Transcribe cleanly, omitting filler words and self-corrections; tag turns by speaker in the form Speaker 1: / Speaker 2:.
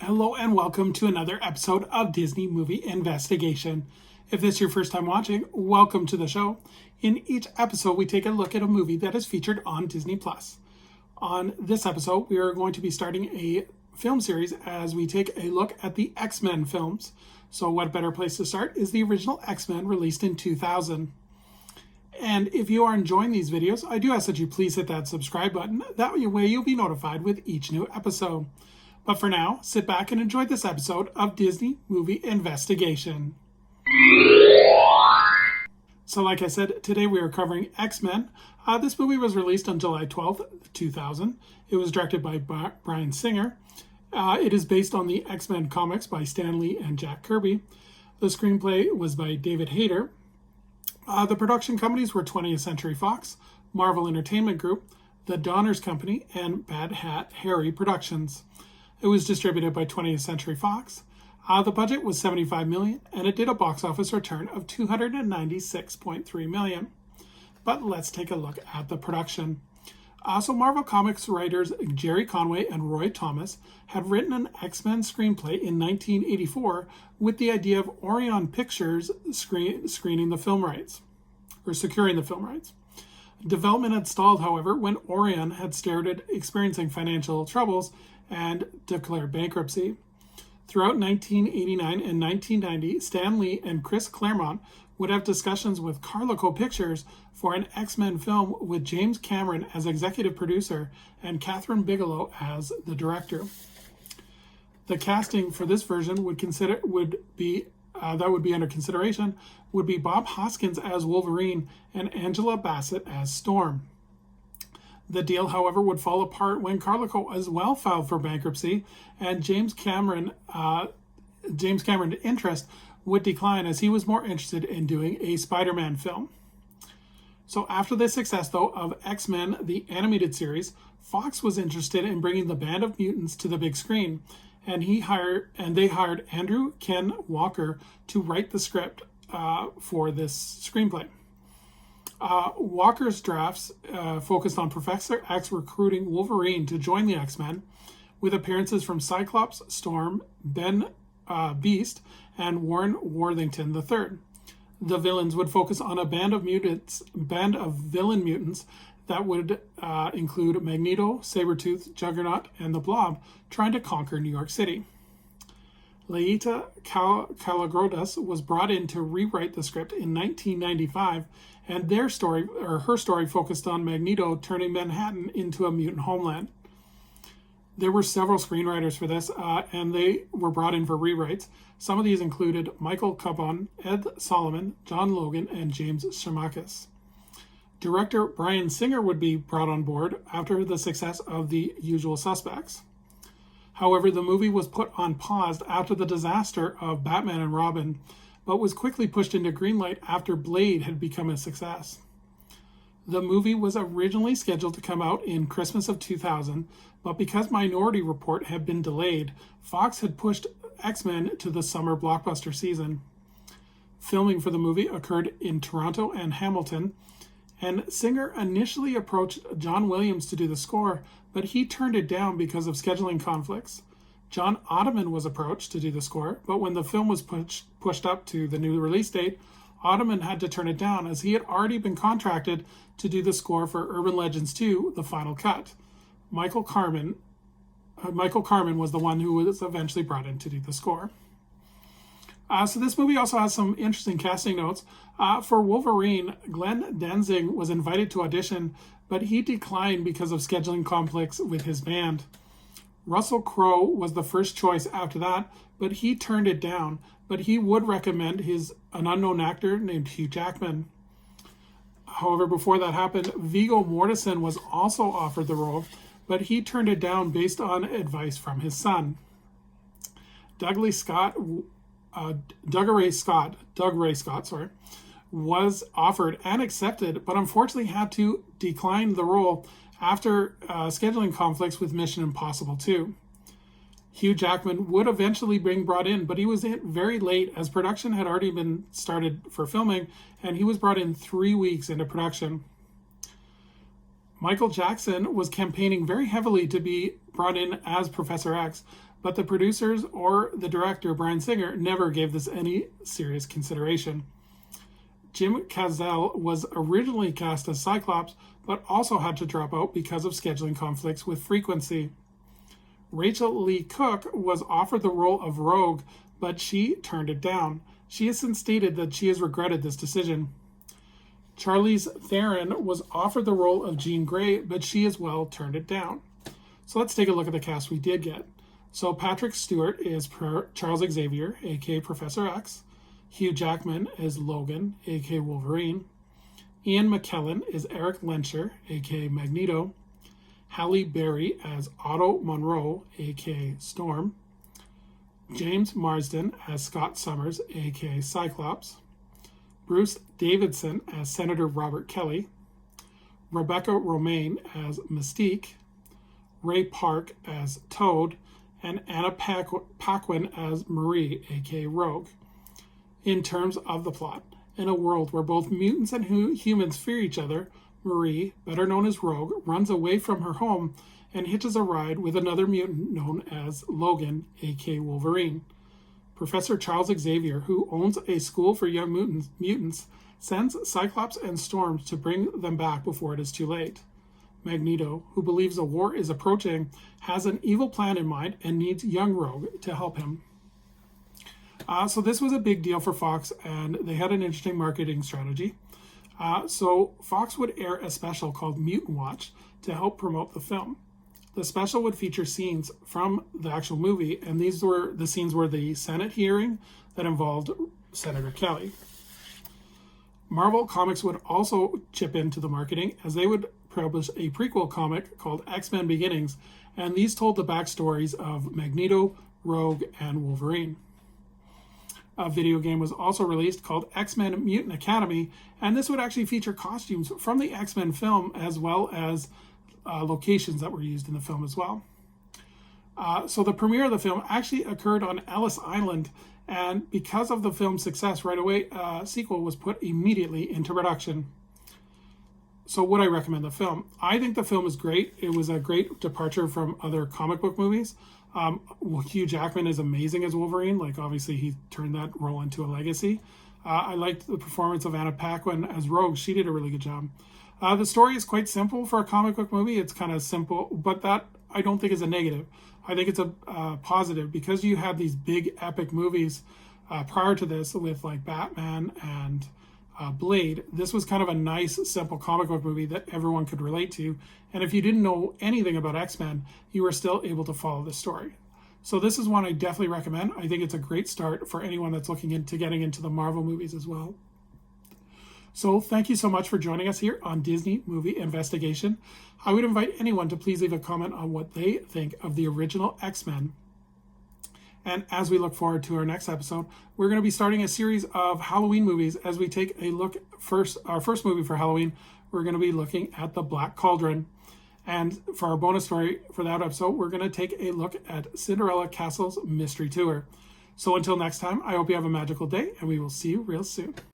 Speaker 1: Hello and welcome to another episode of Disney Movie Investigation. If this is your first time watching, welcome to the show. In each episode, we take a look at a movie that is featured on Disney+. On this episode, we are going to be starting a film series as we take a look at the X-Men films. So what better place to start is the original X-Men released in 2000. And if you are enjoying these videos, I do ask that you please hit that subscribe button. That way you'll be notified with each new episode. But for now, sit back and enjoy this episode of Disney Movie Investigation. So like I said, today we are covering X-Men. This movie was released on July 12th, 2000. It was directed by Bryan Singer. It is based on the X-Men comics by Stan Lee and Jack Kirby. The screenplay was by David Hayter. The production companies were 20th Century Fox, Marvel Entertainment Group, The Donner's Company, and Bad Hat Harry Productions. It was distributed by 20th Century Fox. The budget was $75 million, and it did a box office return of $296.3 million. But let's take a look at the production. So Marvel Comics writers Jerry Conway and Roy Thomas had written an X-Men screenplay in 1984 with the idea of Orion Pictures screening the film rights, or securing the film rights. Development had stalled, however, when Orion had started experiencing financial troubles and declared bankruptcy. Throughout 1989 and 1990, Stan Lee and Chris Claremont would have discussions with Carloco Pictures for an X-Men film with James Cameron as executive producer and Catherine Bigelow as the director. The casting for this version would be under consideration would be Bob Hoskins as Wolverine and Angela Bassett as Storm. The deal, however, would fall apart when Carloco as well filed for bankruptcy, and James Cameron's interest would decline as he was more interested in doing a Spider-Man film. So after the success, though, of X-Men, the animated series, Fox was interested in bringing the Band of Mutants to the big screen, and they hired Andrew Ken Walker to write the script for this screenplay. Walker's drafts focused on Professor X recruiting Wolverine to join the X-Men, with appearances from Cyclops, Storm, Ben Beast, and Warren Worthington III. The villains would focus on a band of villain mutants that would include Magneto, Sabretooth, Juggernaut, and the Blob trying to conquer New York City. Laeta Kalagrodas was brought in to rewrite the script in 1995, and her story focused on Magneto turning Manhattan into a mutant homeland. There were several screenwriters for this, and they were brought in for rewrites. Some of these included Michael Chabon, Ed Solomon, John Logan, and James Shamakis. Director Bryan Singer would be brought on board after the success of The Usual Suspects. However, the movie was put on pause after the disaster of Batman and Robin, but was quickly pushed into greenlight after Blade had become a success. The movie was originally scheduled to come out in Christmas of 2000, but because Minority Report had been delayed, Fox had pushed X-Men to the summer blockbuster season. Filming for the movie occurred in Toronto and Hamilton, and Singer initially approached John Williams to do the score, but he turned it down because of scheduling conflicts. John Ottoman was approached to do the score, but when the film was pushed up to the new release date, Ottoman had to turn it down as he had already been contracted to do the score for Urban Legends 2, The Final Cut. Michael Carmen was the one who was eventually brought in to do the score. So this movie also has some interesting casting notes. For Wolverine, Glenn Danzig was invited to audition, but he declined because of scheduling conflicts with his band. Russell Crowe was the first choice after that, but he turned it down. But he would recommend an unknown actor named Hugh Jackman. However, before that happened, Viggo Mortensen was also offered the role, but he turned it down based on advice from his son. Doug Ray Scott, was offered and accepted, but unfortunately had to decline the role after scheduling conflicts with Mission Impossible 2. Hugh Jackman would eventually be brought in, but he was in very late as production had already been started for filming, and he was brought in 3 weeks into production. Michael Jackson was campaigning very heavily to be brought in as Professor X, but the producers or the director, Bryan Singer, never gave this any serious consideration. Jim Caviezel was originally cast as Cyclops, but also had to drop out because of scheduling conflicts with Frequency. Rachel Lee Cook was offered the role of Rogue, but she turned it down. She has since stated that she has regretted this decision. Charlize Theron was offered the role of Jean Grey, but she as well turned it down. So let's take a look at the cast we did get. So Patrick Stewart is Charles Xavier, aka Professor X. Hugh Jackman is Logan, aka Wolverine. Ian McKellen is Eric Lensher, aka Magneto. Halle Berry as Otto Monroe, aka Storm. James Marsden as Scott Summers, aka Cyclops. Bruce Davidson as Senator Robert Kelly. Rebecca Romaine as Mystique. Ray Park as Toad. And Anna Paquin as Marie, aka Rogue. In terms of the plot, in a world where both mutants and humans fear each other, Marie, better known as Rogue, runs away from her home and hitches a ride with another mutant known as Logan, aka Wolverine. Professor Charles Xavier, who owns a school for young mutants, sends Cyclops and Storm to bring them back before it is too late. Magneto, who believes a war is approaching, has an evil plan in mind and needs young Rogue to help him. So this was a big deal for Fox, and they had an interesting marketing strategy. So Fox would air a special called Mutant Watch to help promote the film. The special would feature scenes from the actual movie, and these were the scenes where the Senate hearing that involved Senator Kelly. Marvel Comics would also chip into the marketing, as they would publish a prequel comic called X-Men Beginnings, and these told the backstories of Magneto, Rogue, and Wolverine. A video game was also released called X-Men Mutant Academy, and this would actually feature costumes from the X-Men film as well as locations that were used in the film as well. So the premiere of the film actually occurred on Ellis Island, and because of the film's success right away, a sequel was put immediately into production. So would I recommend the film? I think the film is great. It was a great departure from other comic book movies. Hugh Jackman is amazing as Wolverine. Like, obviously, he turned that role into a legacy. I liked the performance of Anna Paquin as Rogue. She did a really good job. The story is quite simple for a comic book movie. It's kind of simple, but that I don't think is a negative. I think it's a positive, because you had these big epic movies prior to this with like Batman and Blade. This was kind of a nice, simple comic book movie that everyone could relate to. And if you didn't know anything about X-Men, you were still able to follow the story. So this is one I definitely recommend. I think it's a great start for anyone that's looking into getting into the Marvel movies as well. So thank you so much for joining us here on Disney Movie Investigation. I would invite anyone to please leave a comment on what they think of the original X-Men. And as we look forward to our next episode, we're going to be starting a series of Halloween movies. As we take a look our first movie for Halloween, we're going to be looking at The Black Cauldron. And for our bonus story for that episode, we're going to take a look at Cinderella Castle's Mystery Tour. So until next time, I hope you have a magical day, and we will see you real soon.